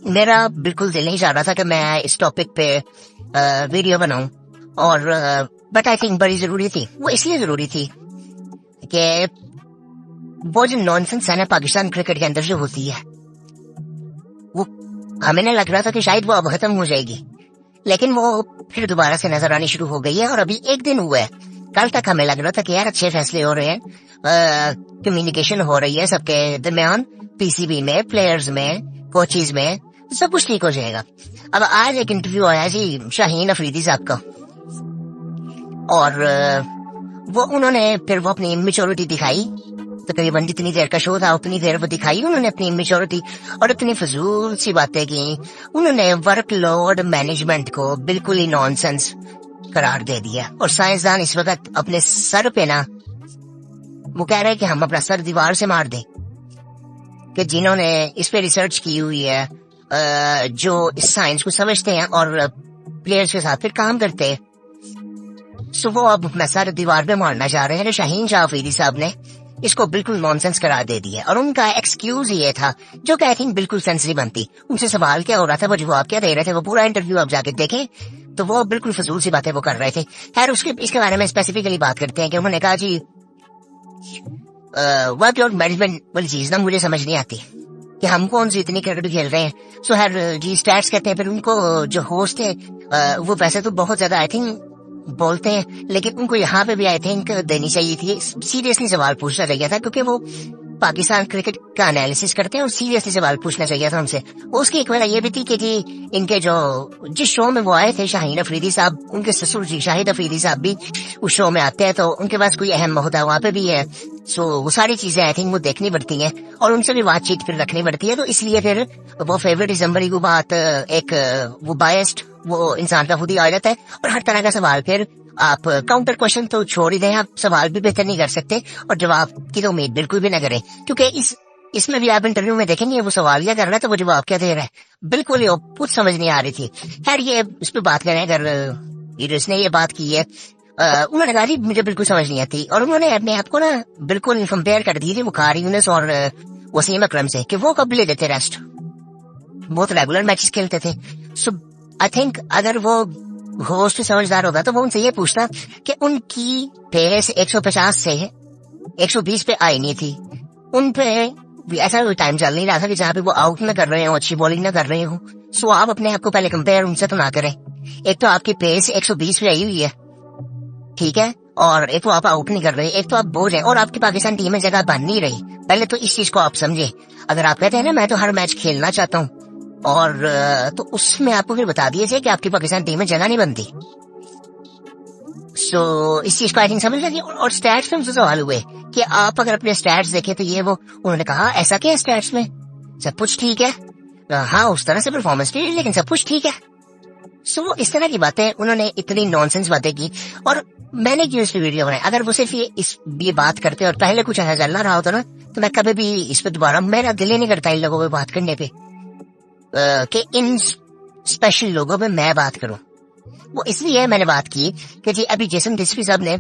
मेरा बिल्कुल दिल नहीं चाह रहा था कि मैं इस टॉपिक पे वीडियो बनाऊं और बट आई थिंक बड़ी जरूरी थी। वो इसलिए जरूरी थी कि वो जो नॉनसेंस है ना पाकिस्तान क्रिकेट के अंदर जो होती है, वो हमें ना लग रहा था कि शायद वो अब खत्म हो जाएगी, लेकिन वो फिर दोबारा से नजर आनी शुरू हो गई है। और अभी एक दिन हुआ है, कल तक हमें लग रहा था कि यार अच्छे फैसले हो रहे हैं, कम्युनिकेशन हो रही है सबके दरमियान, पीसीबी में, प्लेयर्स में, कोचेज में, सब कुछ ठीक हो जाएगा। अब आज एक इंटरव्यू आया जी शाहीन अफरीदी साहब का, और वो उन्होंने फिर वो अपनी इमेच्योरिटी दिखाई। तकरीबन जितनी देर का शो था उतनी देर वो दिखाई उन्होंने अपनी इमेच्योरिटी, और इतनी फजूल सी बातें की। उन्होंने वर्कलोड मैनेजमेंट को बिल्कुल ही नॉनसेंस करार दे दिया। और साइंसदान इस वक्त अपने सर पे ना, वो कह रहे हैं कि हम अपना सर दीवार से मार दें, कि जिन्होंने इस पे रिसर्च की हुई है, जो इस साइंस को समझते हैं और प्लेयर्स के साथ फिर काम करते हैं, सो वो अब अपना सर दीवार पे मारना चाह रहे हैं। शाहीन शाह अफरीदी साहब ने इसको बिल्कुल नॉनसेंस करार दे दिया, और उनका एक्सक्यूज ये था जो कि आई थिंक बिल्कुल सेंस नहीं बनती। उनसे सवाल क्या हो रहा था, वो जवाब क्या दे रहे थे, वो पूरा इंटरव्यू आप जाके देखें तो वो बिल्कुल फजूल सी बातें वो कर रहे थे। खैर उसके इसके बारे में स्पेसिफिकली बात करते हैं कि उन्होंने कहा जी वर्कलोड मैनेजमेंट वाली चीज ना मुझे समझ नहीं आती कि हम कौन सी इतनी क्रिकेट खेल रहे हैं। सो हर जी स्टैट्स कहते हैं, फिर उनको जो होस्ट है वो वैसे तो बहुत ज्यादा आई थिंक बोलते हैं, लेकिन उनको यहाँ पे भी आई थिंक देनी चाहिए थी, सीरियसली सवाल पूछना चाहिए था, क्योंकि वो पाकिस्तान क्रिकेट का एनालिसिस करते हैं और सीरियसली सवाल पूछना चाहिए था उनसे। उसकी एक वजह ये भी थी कि जी इनके जो जिस शो में वो आए थे शाहीन अफरीदी साहब, उनके ससुर जी शाहिद अफरीदी साहब भी उस शो में आते हैं, तो उनके पास कोई अहम होता है वहाँ पे भी है। सो वो सारी चीजें आई थिंक वो देखनी पड़ती हैं और उनसे भी बातचीत फिर रखनी पड़ती है। तो इसलिए फिर वो फेवरेटिज्म वाली वो बात, एक वो बायस्ड वो इंसान का खुद ही आ जाता है, और हर तरह का सवाल फिर आप काउंटर क्वेश्चन तो छोड़ ही दें, आप सवाल भी बेहतर नहीं कर सकते और जवाब की तो उम्मीद बिल्कुल भी ना करें, क्योंकि इसमें भी आप इंटरव्यू में देखेंगे वो सवाल क्या कर रहा है तो वो जवाब क्या दे रहा है, बिल्कुल ही कुछ समझ नहीं आ रही थी। खैर ये इस पे बात करें, अगर इसने ये बात की है, उन्होंने कहा जी मुझे बिल्कुल समझ नहीं आती, और उन्होंने अपने आप को ना बिल्कुल कंपेयर कर दी थी बुखारी यूनुस और वसीम अकरम से, कि वो कब ले देते रेस्ट, बहुत रेगुलर मैचेस खेलते थे। सो आई थिंक अगर वो होस्ट समझदार होगा तो वो उनसे ये पूछता कि उनकी पेस 150 से 120 पे आई नहीं थी, उन पे ऐसा कोई टाइम चल नहीं रहा था कि जहाँ पे वो आउट ना कर रहे हो, अच्छी बॉलिंग ना कर रहे हो। सो आप अपने आप को पहले कंपेयर उनसे तो ना करें। एक तो आपकी पेस 120 पे आई हुई है, ठीक है, और एक तो आप आउट नहीं कर रहे, एक तो आप बोझ हैं और आपकी पाकिस्तान टीम में जगह बन नहीं रही। पहले तो इस चीज को आप समझे। अगर आप कहते हैं ना मैं तो हर मैच खेलना चाहता हूँ, और तो उसमें आपको फिर बता दिया जाए कि आपकी पाकिस्तान टीम में जगह नहीं बनती। सो इस चीज को आई थिंक समझ लगी। और स्टैट्स में मुझसे सवाल हुए कि आप अगर अपने स्टैट्स देखें तो ये वो, उन्होंने कहा ऐसा क्या है स्टैट्स में, सब कुछ ठीक है, हाँ उस तरह से परफॉर्मेंस नहीं, लेकिन सब कुछ ठीक है। सो इस तरह की बातें उन्होंने इतनी नॉनसेंस बातें की, और मैंने क्यों इस पे वीडियो बनाई। अगर वो सिर्फ ये बात करते और पहले कुछ ऐसा चल रहा होता ना, तो मैं कभी भी इस पे दोबारा, मेरा दिल ही नहीं करता इन लोगों पे बात करने पे, कि इन स्पेशल लोगों पे मैं बात करूं। वो इसलिए मैंने बात की कि जी अभी जेसन डिस्पी साहब ने,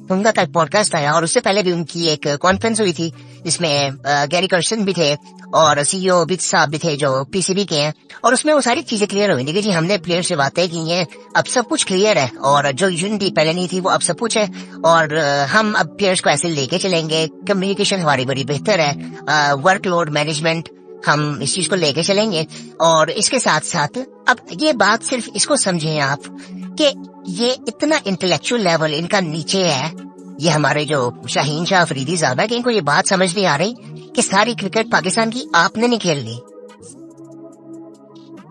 उनका कल पॉडकास्ट आया, और उससे पहले भी उनकी एक कॉन्फ्रेंस हुई थी जिसमें गैरी कर्सन भी थे और सीईओ बिट साहब भी थे जो पीसीबी के हैं, और उसमें वो सारी चीजें क्लियर हुई थी कि जी हमने प्लेयर से बातें की हैं, अब सब कुछ क्लियर है, और जो यूनिटी पहले नहीं थी वो अब सब कुछ है, और हम अब प्लेयर्स को ऐसे लेके चलेंगे, कम्युनिकेशन हमारी बड़ी बेहतर है, वर्कलोड मैनेजमेंट हम इस चीज को लेके चलेंगे। और इसके साथ साथ अब ये बात सिर्फ इसको समझें आप कि ये इतना इंटेलेक्चुअल लेवल इनका नीचे है, ये हमारे जो शाहीन शाह अफरीदी साहब है, कि इनको ये बात समझ नहीं आ रही कि सारी क्रिकेट पाकिस्तान की आपने नहीं खेलनी।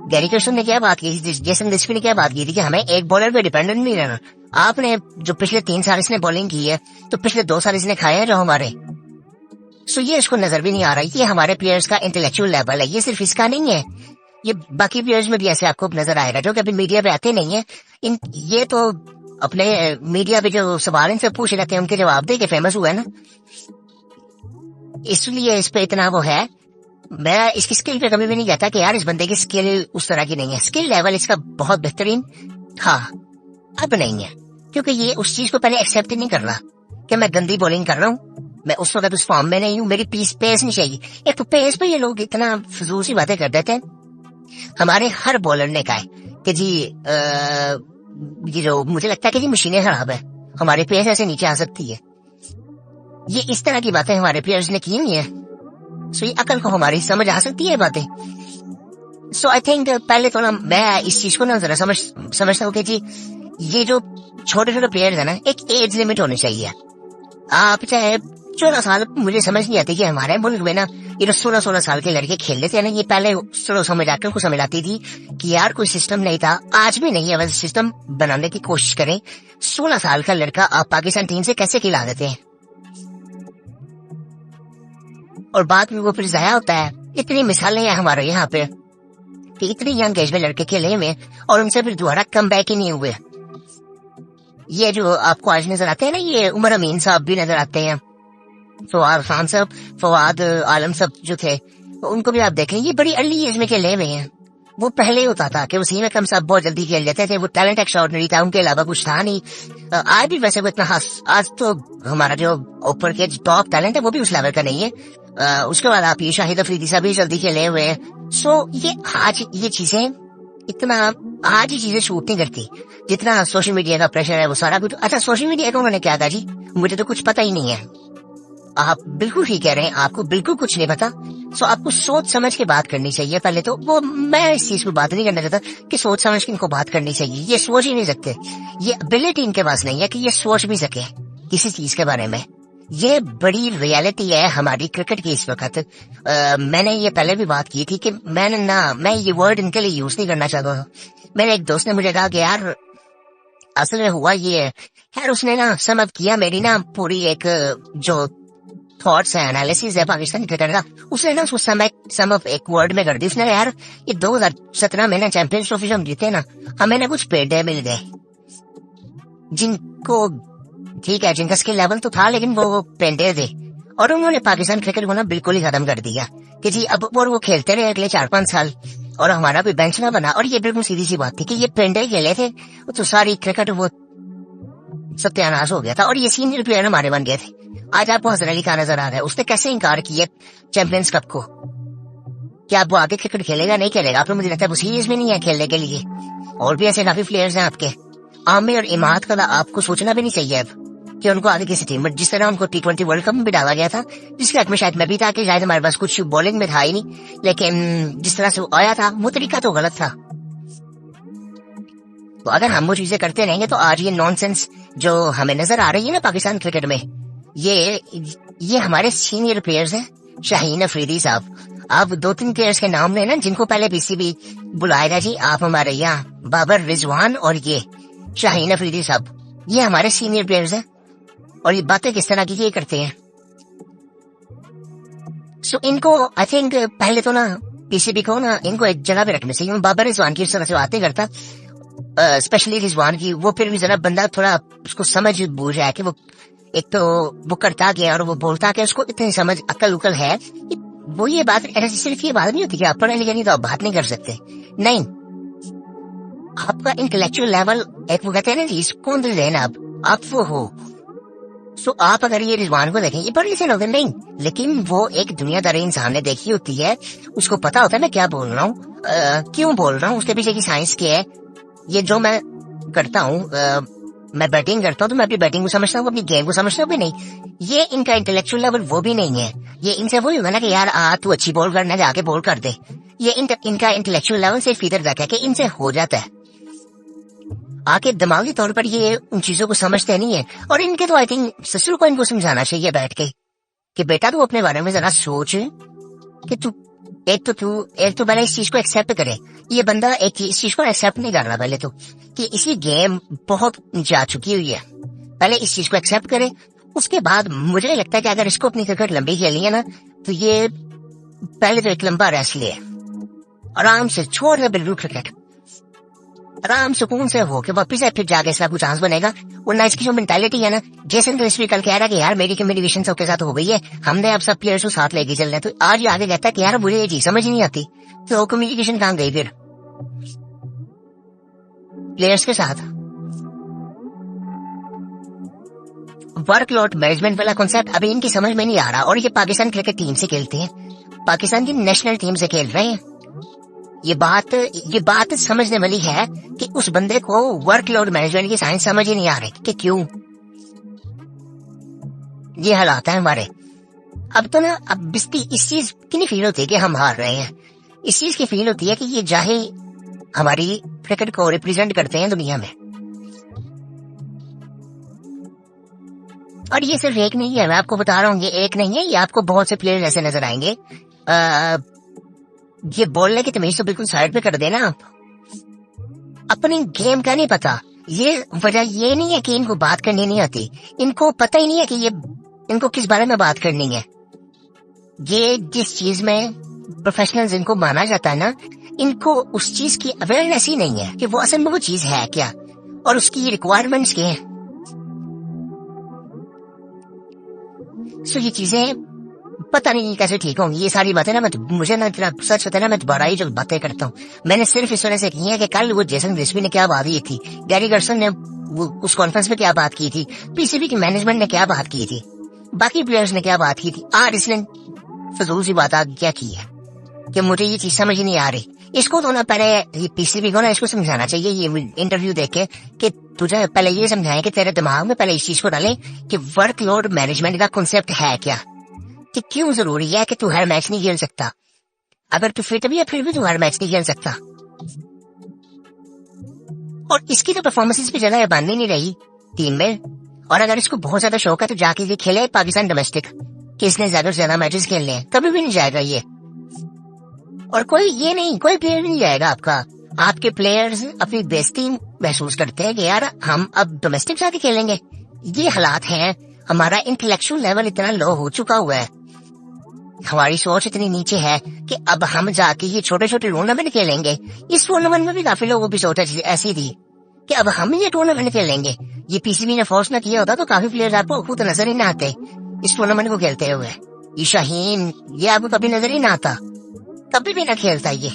गैरी कर्सन ने क्या बात की, जेसन लिस्पी ने क्या बात की थी कि हमें एक बॉलर पे डिपेंडेंट नहीं रहना। आपने जो पिछले 3 साल इसने बॉलिंग की है, तो पिछले 2 साल इसने खाए हैं जो हमारे। सो ये इसको नजर भी नहीं आ रहा है, ये हमारे प्लेयर्स का इंटेलेक्चुअल लेवल है, ये सिर्फ इसका नहीं है, ये बाकी प्लेयर्स में भी ऐसे आपको नजर आएगा जो कभी मीडिया पे आते नहीं है। ये तो अपने मीडिया पे जो सवाल इनसे पूछ लेते हैं उनके जवाब दे के फेमस हुआ है ना, इसलिए इस पे इतना वो है। मैं इसकी स्किल पे कभी भी नहीं कहता कि यार इस बंदे की स्किल उस तरह की नहीं है, स्किल लेवल इसका बहुत बेहतरीन था, अब नहीं है, क्योंकि ये उस चीज को पहले एक्सेप्ट नहीं कर रहा कि मैं गंदी बॉलिंग कर रहा हूँ, मैं उस वक्त उस फॉर्म में नहीं हूँ, मेरी पेस नहीं चाहिए। एक तो पेस पे ये लोग इतना फजूल सी बातें कर देते हैं हमारे हर बॉलर ने कहा है कि जी ये जो मुझे लगता है कि जी मशीनें खराब है, हमारे पेस ऐसे नीचे आ सकती है। ये इस तरह की बातें हमारे प्लेयर्स ने की हुई है। सो ये अकल को हमारी समझ आ सकती है बातें। सो आई थिंक पहले तो ना मैं इस चीज को ना जरा समझता हूँ कि जी ये जो छोटे छोटे प्लेयर्स है ना, एक एज लिमिट होनी चाहिए। आप चाहे 14 साल, मुझे समझ नहीं आती कि हमारे मुल्क में ना ये जो 16-16 साल के लड़के खेल लेते हैं ना, ये पहले समझ आकर को समझ आती थी कि यार कोई सिस्टम नहीं था, आज भी नहीं है, वैसे सिस्टम बनाने की कोशिश करें। 16 साल का लड़का आप पाकिस्तान टीम से कैसे खिला देते हैं और बाद में वो फिर जाया होता है। इतनी मिसालें हैं हमारे यहाँ पे कि इतनी यंग एज में लड़के खेले हुए और उनसे फिर दोबारा कम बैक ही नहीं हुए। ये जो आपको आज नजर आते हैं ना, ये उमर अमीन साहब भी नजर आते हैं, फवाद खान साहब, फवाद आलम साहब जो थे, उनको भी आप देखें, ये बड़ी अर्ली एज में खेले हुए हैं। वो पहले होता था कि उसी में कम साहब बहुत जल्दी खेल लेते थे, वो टैलेंट एक्स्ट्राऑर्डिनरी था, उनके अलावा कुछ था नहीं। आज भी वैसे वो इतना आज तो हमारा जो ऊपर के टॉप टैलेंट है वो भी उस लेवल का नहीं है। उसके बाद आप ये शाहिद अफरीदी साहब भी जल्दी खेले हुए हैं। सो ये आज ये चीजें इतना आज ये चीजें शूट नहीं करती जितना सोशल मीडिया का प्रेशर है वो सारा कुछ। अच्छा, सोशल मीडिया को उन्होंने क्या कहा जी, मुझे तो कुछ पता ही नहीं है। आप बिल्कुल ठीक कह रहे हैं, आपको बिल्कुल कुछ नहीं पता। सो आपको सोच समझ के बात करनी चाहिए। पहले तो वो मैं इस चीज को बात नहीं करना चाहता कि सोच समझ के इनको बात करनी चाहिए। ये सोच ही नहीं सकते, ये एबिलिटी इनके पास नहीं है कि ये सोच भी सके किसी चीज के बारे में। ये बड़ी रियलिटी है हमारी क्रिकेट की इस वक्त। मैंने ये पहले भी बात की थी कि मैं ये वर्ड इनके लिए यूज नहीं करना चाहता। मेरे एक दोस्त ने मुझे कहा कि यार असल में हुआ ये है यार, उसने ना समझ किया मेरी ना पूरी एक जो थॉट्स है, एनालिसिस है पाकिस्तान क्रिकेट का, उसने ना उसको सम ऑफ एक वर्ड में कर दी। उसने यार ये 2017 में ना चैंपियंस ट्रॉफी हम जीते ना, हमें ना कुछ पेडे मिल गए जिनको ठीक है, जिनका स्किल लेवल तो था लेकिन वो पेंडे थे, और उन्होंने पाकिस्तान क्रिकेट को ना बिल्कुल ही खत्म कर दिया कि जी अब वो खेलते रहे अगले 4-5 साल और हमारा कोई बेंच ना बना। और ये बिल्कुल सीधी सी बात थी कि ये पेंडे खेले थे तो सारी क्रिकेट वो सत्यानाश हो गया था और ये सीनियर प्लेयर हमारे बन गए थे। आज आपको हसन अली खान नजर आ रहा है, उसने कैसे इनकार किया चैंपियंस कप को। क्या अब वो आगे क्रिकेट खेलेगा नहीं खेलेगा? आप मुझे लगता है वो सीरीज में नहीं है खेलने के लिए। और भी ऐसे काफी प्लेयर्स हैं आपके, आमिर और इमाद का आपको सोचना भी नहीं चाहिए अब कि उनको आगे किसी टीम में, जिस तरह उनको T20 वर्ल्ड कप में भी डाला गया था, जिसके हक में शायद मैं भी था कि शायद हमारे पास कुछ बॉलिंग में था ही नहीं, लेकिन जिस तरह से वो आया था वो तरीका तो गलत था। तो अगर हम वो चीजें करते रहेंगे तो आज ये नॉनसेंस जो हमें नजर आ रही है ना पाकिस्तान क्रिकेट में, ये हमारे सीनियर प्लेयर्स हैं। शाहीन अफरीदी साहब, आप 2-3 प्लेयर्स के नाम लेना जिनको पहले PCB बुलाएगा जी आप हमारे यहाँ, बाबर रिजवान और ये शाहीन अफरीदी साहब, ये हमारे सीनियर प्लेयर्स हैं और ये बातें किस तरह की ये करते हैं। सो इनको आई थिंक पहले तो ना PCB को ना इनको एक जगह पे रखना चाहिए। बाबर रिजवान की इस तरह से बातें करता, स्पेशली रिजवान की, वो फिर भी जरा बंदा थोड़ा उसको समझ बूझ है कि वो एक तो वो करता क्या और वो बोलता क्या, उसको इतनी समझ अकल उकल है। वो ये बात सिर्फ ये बात नहीं होती कि आप पढ़े लिखे नहीं तो आप बात नहीं कर सकते, नहीं, आपका इंटेलेक्चुअल लेवल एक वो कहते हैं ना जी कौन लेना आप वो हो। सो आप अगर ये रिजवान को देखें, ये पढ़े लिखे लोग नहीं, लेकिन वो एक दुनियादारी इंसान ने देखी होती है, उसको पता होता है मैं क्या बोल रहा हूँ, क्यों बोल रहा हूँ, उसके पीछे की साइंस क्या है। ये जो मैं करता हूँ, मैं बैटिंग करता हूँ तो मैं अपनी बैटिंग को समझता हूँ, अपनी गेम को समझता हूँ भी नहीं। ये इनका इंटेलेक्चुअल लेवल वो भी नहीं है। ये इनसे वही होगा ना कि यार तू अच्छी बॉल करना, जाके बॉल कर दे। ये इनका इंटेलेक्चुअल लेवल सिर्फ इधर तक है कि इनसे हो जाता है, आके दिमागी तौर पर ये उन चीजों को समझते नहीं है। और इनके तो आई थिंक ससुर को इनको समझाना चाहिए बैठ के कि बेटा तू अपने बारे में जरा सोच कि तू एक तो पहले इस चीज को एक्सेप्ट करे। ये बंदा इस चीज को एक्सेप्ट नहीं कर रहा पहले तो, कि इसकी गेम बहुत जा चुकी हुई है। पहले इस चीज को एक्सेप्ट करे, उसके बाद मुझे लगता है कि अगर इसको अपनी क्रिकेट लंबी खेलनी है ना तो ये पहले तो एक लंबा रेस्ट ले, आराम से छोड़ दे बिल्कुल क्रिकेट, आराम सुकून से हो के वापिस फिर जाके इसका कुछ चांस बनेगा। वरना इसकी जो मेंटालिटी है ना, जेसन क्रिस भी कल कह रहा कि यार मेरी कम्युनिकेशन सबके साथ हो गई है, हमने अब सब प्लेयर्स को साथ लेके चल रहे हैं, तो आज ये आगे कहता है कि यार मुझे ये चीज समझ ही नहीं आती, तो कम्युनिकेशन कहाँ गई फिर प्लेयर्स के साथ। वर्कलोड मैनेजमेंट वाला कॉन्सेप्ट अभी इनकी समझ में नहीं आ रहा। और ये पाकिस्तान क्रिकेट टीम से खेलते हैं, पाकिस्तान की नेशनल टीम से खेल रहे हैं, ये बात समझने वाली है कि उस बंदे को वर्कलोड मैनेजमेंट की साइंस समझ ही नहीं आ रही कि क्यों ये हालात है हमारे। अब तो ना अब इस चीज की नहीं फील होती है कि हम हार रहे हैं, इस चीज की फील होती है कि ये जाहे हमारी क्रिकेट को रिप्रेजेंट करते हैं दुनिया में। और ये सिर्फ एक नहीं है, मैं आपको बता रहा हूँ, ये एक नहीं है, ये आपको बहुत से प्लेयर ऐसे नजर आएंगे। ये बोलने की तमीज तो बिल्कुल साइड पे कर देना आप, अपनी गेम का नहीं पता। ये वजह ये नहीं है कि इनको बात करनी नहीं आती, इनको पता ही नहीं है कि ये इनको किस बारे में बात करनी है। ये जिस चीज में प्रोफेशनल्स इनको माना जाता है ना, इनको उस चीज की अवेयरनेस ही नहीं है कि वो असल में वो चीज है क्या और उसकी रिक्वायरमेंट्स क्या है। सो ये चीजें पता नहीं कैसे ठीक होंगी। ये सारी बातें ना मुझे ना इतना सच होता है ना, मैं दोबारा ही जो बातें करता हूँ मैंने सिर्फ इस वजह से की है कि कल वो जेसन ग्रिस्बी ने क्या बात की थी, गैरी गर्सन ने उस कॉन्फ्रेंस में क्या बात की थी, पीसीबी की मैनेजमेंट ने क्या बात की थी, बाकी प्लेयर्स ने क्या बात की थी। आज इसने फजूल सी बात क्या की है कि मुझे ये चीज समझ नहीं आ रही। इसको तो ना पहले ये पीसीबी को ना इसको समझाना चाहिए, ये इंटरव्यू देके कि तुझे पहले ये समझाएं कि तेरे दिमाग में पहले इस चीज को डालें कि वर्कलोड मैनेजमेंट का कॉन्सेप्ट है क्या, कि क्यों जरूरी है कि तू हर मैच नहीं खेल सकता। अगर तू फिट भी है फिर भी तू हर मैच नहीं खेल सकता। और इसकी तो परफॉर्मेंसेस भी ज्यादा बन नहीं रही टीम में, और अगर इसको बहुत ज्यादा शौक है तो जाके ये खेले पाकिस्तान डोमेस्टिक, कि इसने ज्यादा से ज्यादा मैचेस खेलने हैं, कभी भी नहीं जाएगा ये। और कोई ये नहीं, कोई प्लेयर नहीं जाएगा आपका। आपके प्लेयर्स अपनी बेइज्जती महसूस करते हैं कि यार हम अब डोमेस्टिक जाके खेलेंगे। ये हालात हैं, हमारा इंटेलेक्चुअल लेवल इतना लो हो चुका हुआ है, हमारी सोच इतनी नीचे है कि अब हम जाके ये छोटे छोटे टूर्नामेंट खेलेंगे। इस टूर्नामेंट में भी काफी लोगों की सोच ऐसी थी कि अब हम ये टूर्नामेंट खेलेंगे। ये पीसीबी ने फोर्स ना किया होता तो काफी प्लेयर्स आपको खुद नजर ही ना आते इस टूर्नामेंट को खेलते हुए। ये शाहीन ये आपको कभी नजर ही ना आता, कभी भी ना खेलता ये।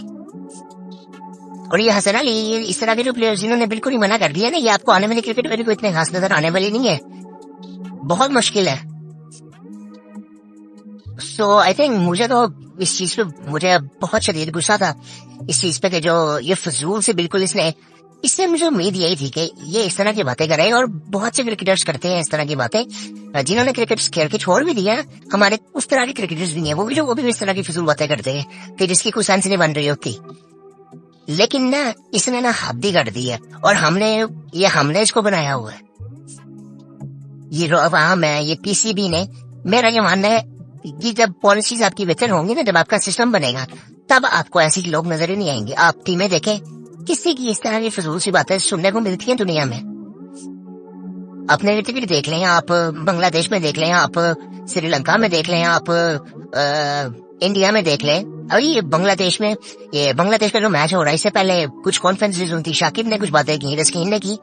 और ये हसन अली, ये इस तरह के जो प्लेयर्स जिन्होंने बिल्कुल ही मना कर दिया ना, ये आपको आने वाली क्रिकेट में कोई इतने खास नजर आने वाली नहीं है, बहुत मुश्किल है। सो आई थिंक मुझे तो इस चीज पे मुझे बहुत शदीद गुस्सा था इस चीज पे कि जो ये फजूल से बिल्कुल इससे मुझे उम्मीद यही थी कि ये इस तरह की बातें करे, और बहुत से क्रिकेटर्स करते हैं इस तरह की बातें। जिन्होंने क्रिकेट खेल के छोड़ भी दिया, हमारे उस तरह के क्रिकेटर्स भी हैं, वो भी इस तरह की फजूल बातें करते हैं कि जिसकी कोई सेंस नहीं बन रही होती। लेकिन ना इसने ना हद ही कर दी है, और हमने इसको बनाया हुआ है। ये अवाम है, ये पीसीबी ने, मेरा ये मानना है कि जब पॉलिसीज आपकी बेहतर होंगी ना, जब आपका सिस्टम बनेगा, तब आपको ऐसे लोग नजर ही नहीं आएंगे। आप टीमें देखें, किसी की इस तरह की फजूल सी बातें सुनने को मिलती हैं दुनिया में। अपने क्रिकेट देख लें आप, बांग्लादेश में देख लें आप, श्रीलंका में देख लें आप, इंडिया में देख लें। और ये बांग्लादेश का जो मैच हो रहा है, इससे पहले कुछ कॉन्फ्रेंसेज हुई थी, शाकिब ने कुछ बातें की, रस्कीन ने की।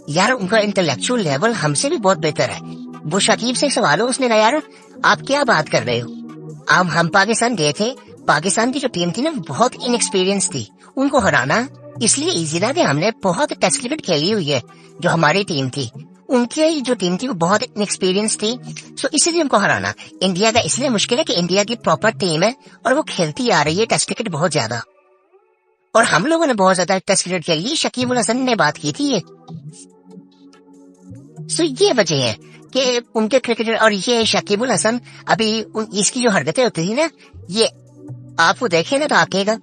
यार उनका इंटेलेक्चुअल लेवल हमसे भी बहुत बेहतर है। वो शाकिब से सवाल हो, उसने कहा यार आप क्या बात कर रहे हो। हम पाकिस्तान गए थे, पाकिस्तान की जो टीम थी ना बहुत इनएक्सपीरियंस थी, उनको हराना इसलिए इजी था कि हमने बहुत टेस्ट क्रिकेट खेली हुई है। जो हमारी टीम थी, उनकी जो टीम थी वो बहुत इनएक्सपीरियंस थी, सो इसीलिए उनको हराना। इंडिया का इसलिए मुश्किल है कि इंडिया की प्रॉपर टीम है और वो खेलती आ रही है टेस्ट क्रिकेट बहुत ज्यादा, और हम लोगों ने बहुत ज्यादा टेस्ट क्रिकेट खेली। शकीब उल हसन ने बात की थी ये। सो ये वजह है कि उनके क्रिकेटर, और ये शकीब उल हसन अभी इसकी जो हरकतें होती थी ना, ये आप वो देखें ना तो आकेगा,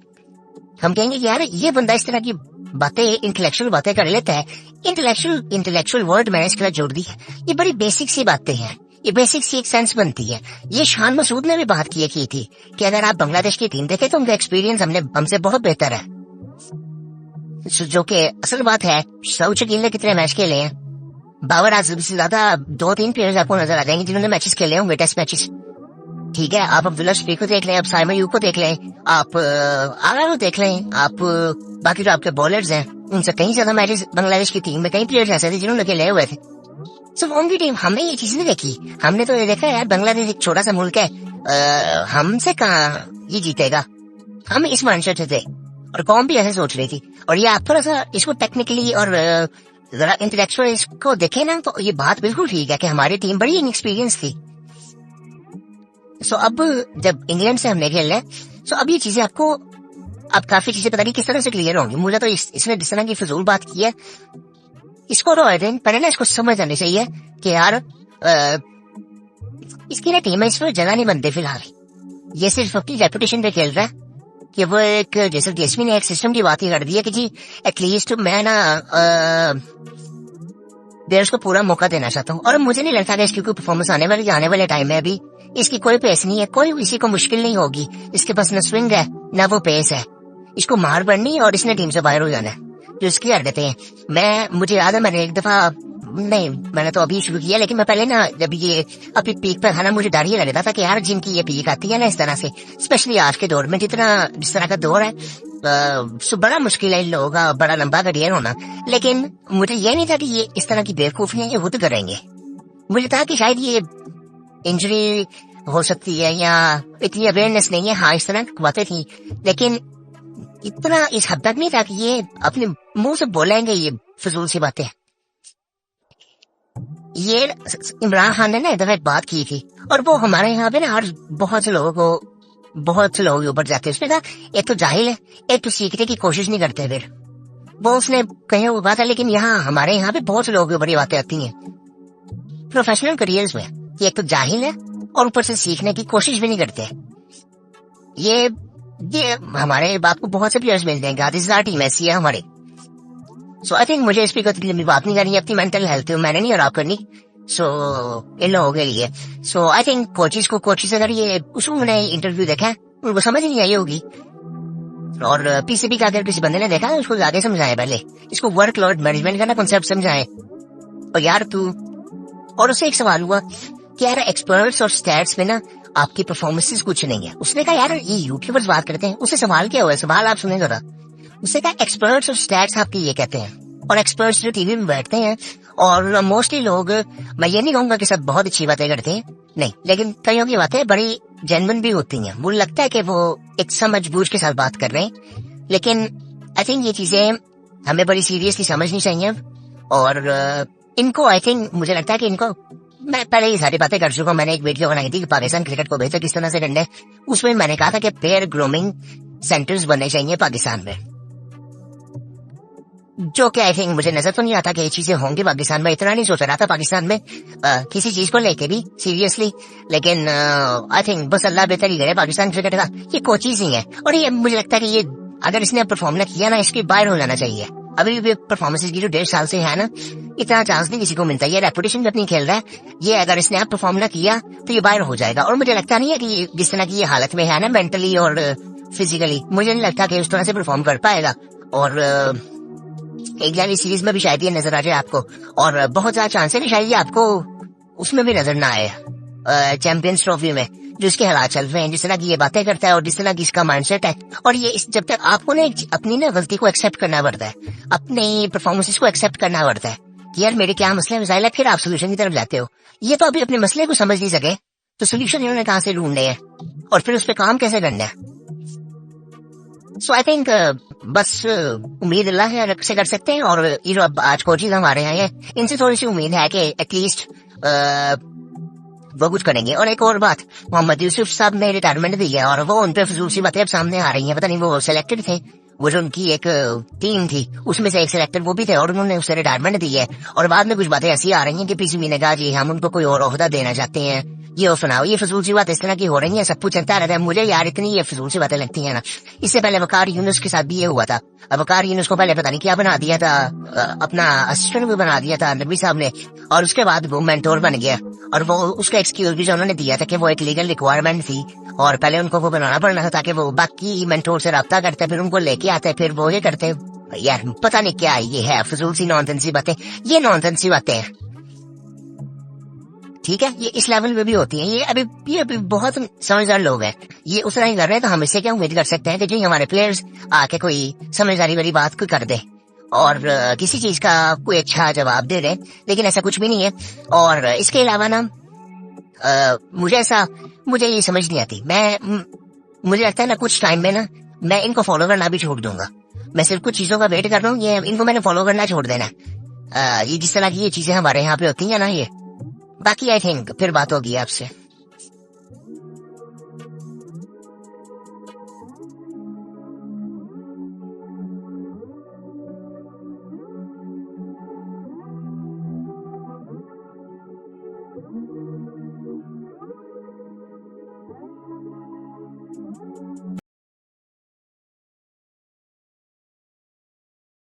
हम कहेंगे यार ये बंदा इस तरह की बातें, इंटेलेक्चुअल बातें कर लेता है। इंटेलेक्चुअल वर्ड मैंने इसके साथ जोड़ दी है। ये बड़ी बेसिक सी बातें हैं, ये बेसिक सी एक सेंस बनती है। ये शान मसूद ने भी बात की थी कि अगर आप बांग्लादेश की टीम देखें तो उनका एक्सपीरियंस हमसे बहुत बेहतर है। जो कि असल बात है। सऊद शकील ने कितने मैच खेले हैं? बाबर आजम से ज्यादा 2-3 प्लेयर्स आपको नजर आ जाएंगे जिन्होंने मैचेस खेले होंगे, टेस्ट मैचेस। ठीक है, आप अब्दुल्ला शफीक को देख लें, आप साइमन यूब को देख लें, आप आगा को देख लें, आप बाकी जो आपके बॉलर्स हैं उनसे कहीं ज्यादा मैचेस बांग्लादेश की टीम में कई प्लेयर्स ऐसे थे जिन्होंने खेले हुए थे। सिर्फ उनकी टीम, हमने ये चीज नहीं देखी। हमने तो ये देखा यार बांग्लादेश एक छोटा सा मुल्क है, हमसे कहाँ ये जीतेगा, हम इस मानसियत से थे, और कौम भी ऐसे सोच रही थी। और ये आप थोड़ा सा इसको टेक्निकली और जरा इंटेलेक्चुअल इसको देखे ना तो ये बात बिल्कुल ठीक है कि हमारी टीम बड़ी इनएक्सपीरियंस थी। सो अब जब इंग्लैंड से हमने खेलना है, सो अब ये चीजें आपको अब काफी चीजें पता नहीं किस तरह से क्लियर होंगी। मुझे तो इसने जिस तरह की फजूल बात की है, इसको तो आई थिंक पहले ना इसको समझ आनी चाहिए कि यार इसकी ना टीम है, इसमें जगह नहीं बनती फिलहाल। ये सिर्फ अपनी रेपुटेशन पे खेल रहा है कि वो एक, जैसे डीएसपी ने एक सिस्टम की बात ही कर दी है कि जी एटलीस्ट मैं ना प्लेयर्स को पूरा मौका देना चाहता हूँ। और मुझे नहीं लगता कि इसकी कोई परफॉर्मेंस आने वाले टाइम में अभी इसकी कोई पेस नहीं है, कोई इसी को मुश्किल नहीं होगी। इसके पास न स्विंग है ना वो पेस है, इसको मार पड़नी है और इसने टीम से बाहर हो जाना है, जो इसकी हरकतें हैं। मुझे याद है मैंने एक दफा, नहीं मैंने तो अभी शुरू किया, लेकिन मैं पहले ना जब ये अपनी पीक पर था ना, मुझे डर ये लग रहा था कि यार जिनकी ये पीक आती है ना इस तरह से, स्पेशली आज के दौर में जिस तरह का दौर है, बड़ा मुश्किल है इन लोगों का बड़ा लंबा करियर होना। लेकिन मुझे ये नहीं था कि ये इस तरह की बेवकूफियां ये खुद करेंगे। मुझे था कि शायद ये इंजरी हो सकती है या इतनी अवेयरनेस नहीं है, हाँ इस तरह की बातें थी, लेकिन इतना इस हद तक नहीं था कि ये अपने मुंह से बोलेंगे ये फजूल सी बातें। ये इमरान खान ने ना एक दफा एक बात की थी, और वो हमारे यहाँ पे ना हर बहुत से लोगों के ऊपर जाते हैं। उसने कहा एक तो जाहिल है, एक तो सीखने की कोशिश नहीं करते। फिर वो उसने कहीं वो बात है, लेकिन यहाँ हमारे यहाँ पे बहुत से लोगों के ऊपर ये बातें आती हैं प्रोफेशनल करियर्स में, कि एक तो जाहिल है और ऊपर से सीखने की कोशिश भी नहीं करते। ये हमारे बात को बहुत से प्लेयर्स मिल जाएंगे, दिस इज आवर टीम, ऐसी है हमारी। सो आई थिंक मुझे इस पर कोई लंबी बात नहीं करनी है, अपनी मेंटल हेल्थ मैंने नहीं खराब करनी इन लोगों के लिए। सो आई थिंक कोचिज अगर ये उसने इंटरव्यू देखा है उनको समझ नहीं आई होगी, और पीसीबी का अगर किसी बंदे ने देखा है उसको जाके समझाए, पहले इसको वर्कलोड मैनेजमेंट का ना कॉन्सेप्ट समझाए। और यार तू, और उससे एक सवाल हुआ कि यार एक्सपर्ट्स और स्टैट्स में ना आपकी परफॉर्मेंसेस कुछ नहीं है। उसने कहा यार ये यूट्यूबर्स बात करते हैं, उससे सवाल क्या हुआ है, सवाल आप सुने जरा। उसने कहा एक्सपर्ट्स और स्टैट्स आपके ये कहते हैं, और एक्सपर्ट्स जो टीवी में बैठते हैं, और मोस्टली लोग, मैं ये नहीं कहूंगा कि सब बहुत अच्छी बातें करते हैं, नहीं, लेकिन कईयों की बातें बड़ी जेन्युइन भी होती हैं। मुझे लगता है कि वो एक समझबूझ के साथ बात कर रहे हैं, लेकिन आई थिंक ये चीजें हमें बड़ी सीरियसली समझनी चाहिए। और इनको आई थिंक मुझे लगता है कि इनको, मैं पहले ये सारी बातें कर चुका हूँ। मैंने एक वीडियो बनाई थी कि पाकिस्तान क्रिकेट को बेहतर किस तरह से करना है, उसमें मैंने कहा था कि प्लेयर ग्रूमिंग सेंटर्स बनने चाहिए पाकिस्तान में, जो कि आई थिंक मुझे नजर तो नहीं आता कि ये चीजें होंगी पाकिस्तान में। इतना नहीं सोच रहा था पाकिस्तान में किसी चीज को लेके भी सीरियसली, लेकिन आई थिंक बस अल्लाह बेहतर ही करे पाकिस्तान क्रिकेट का। ये कोचिज ही है, और ये मुझे लगता है कि ये अगर इसने परफॉर्म ना किया ना, इसकी बाहर हो जाना चाहिए। अभी भी परफॉर्मेंस की जो 1.5 साल से है ना, इतना चांस नहीं किसी को मिलता। ये रेपुटेशन पे अपनी खेल रहा है, ये अगर इसने आप परफॉर्म ना किया तो ये बाहर हो जाएगा। और मुझे लगता नहीं है कि जिस तरह की ये हालत में है ना, मेंटली और फिजिकली, मुझे नहीं लगता कि उस तरह से परफॉर्म कर पाएगा। और इंग्लैंड सीरीज में भी शायद ये नजर आ जाए आपको, और बहुत ज्यादा चांस है कि शायद ये आपको उसमें भी नजर ना आए चैंपियंस ट्रॉफी में, जो इसके हालात चल रहे हैं, जिस तरह की ये बातें करता है और जिस तरह की इसका माइंडसेट है। और ये जब तक आपको ना अपनी ना गलती को एक्सेप्ट करना पड़ता है, अपनी परफॉर्मेंसेस को एक्सेप्ट करना पड़ता है कि यार मेरे क्या मसले मसाइल है, फिर आप सोल्यूशन की तरफ जाते हो। ये तो अभी अपने मसले को समझ नहीं सके, तो सोल्यूशन इन्होंने कहाँ से ढूंढने हैं और फिर उस पर काम कैसे करना है। सो आई थिंक बस उम्मीद अल्लाह है से कर सकते हैं। और ये जो आज कोचिज हमारे यहाँ है, इनसे थोड़ी सी उम्मीद है कि एटलीस्ट वो कुछ करेंगे। और एक और बात, मोहम्मद यूसुफ साहब ने रिटायरमेंट दी है, और वो उन पे फजूल सी बातें अब सामने आ रही हैं। पता नहीं वो सिलेक्टेड थे, वो जो उनकी एक टीम थी उसमें से एक सिलेक्टेड वो भी थे, और उन्होंने उससे रिटायरमेंट दी है। और बाद में कुछ बातें ऐसी आ रही हैं कि पीसीबी ने कहा जी हम उनको कोई और ओहदा देना चाहते हैं, ये सुनाओ। ये फजूल सी बात इस तरह की हो रही है, सब कुछ चलता रहता है। मुझे यार इतनी ये फजूल सी बातें लगती है ना। इससे पहले वकार यूनुस के साथ भी ये हुआ था। वकार यूनुस को पहले पता नहीं क्या बना दिया था, अपना असिस्टेंट भी बना दिया था नबी साहब ने, और उसके बाद वो मेंटोर बन गया। और वो उसका एक्सक्यूज भी जो उन्होंने दिया था कि वो एक लीगल रिक्वायरमेंट थी, और पहले उनको वो बनाना पड़ना था ताकि वो बाकी मेंटोर से रब्ता करते, फिर उनको लेके आते, फिर वो ये करते। यार पता नहीं क्या ये है, फजूल सी नॉनसेंस सी बातें, ये नॉनसेंस सी बातें हैं। ठीक है, ये इस लेवल पे भी होती हैं। ये अभी बहुत समझदार लोग हैं, ये उस तरह ही कर रहे हैं, तो हम इससे क्या उम्मीद कर सकते हैं कि जी हमारे प्लेयर्स आके कोई समझदारी वाली बात कोई कर दे और किसी चीज का कोई अच्छा जवाब दे दे। लेकिन ऐसा कुछ भी नहीं है। और इसके अलावा ना मुझे ये समझ नहीं आती। मुझे लगता है ना कुछ टाइम में ना मैं इनको फॉलो करना भी छोड़ दूंगा। मैं सिर्फ कुछ चीजों का वेट कर रहा हूँ, ये इनको मैंने फॉलो करना छोड़ देना। ये जिस तरह की ये चीजें हमारे यहाँ पे होती है ना, ये बाकी आई थिंक फिर बात होगी आपसे।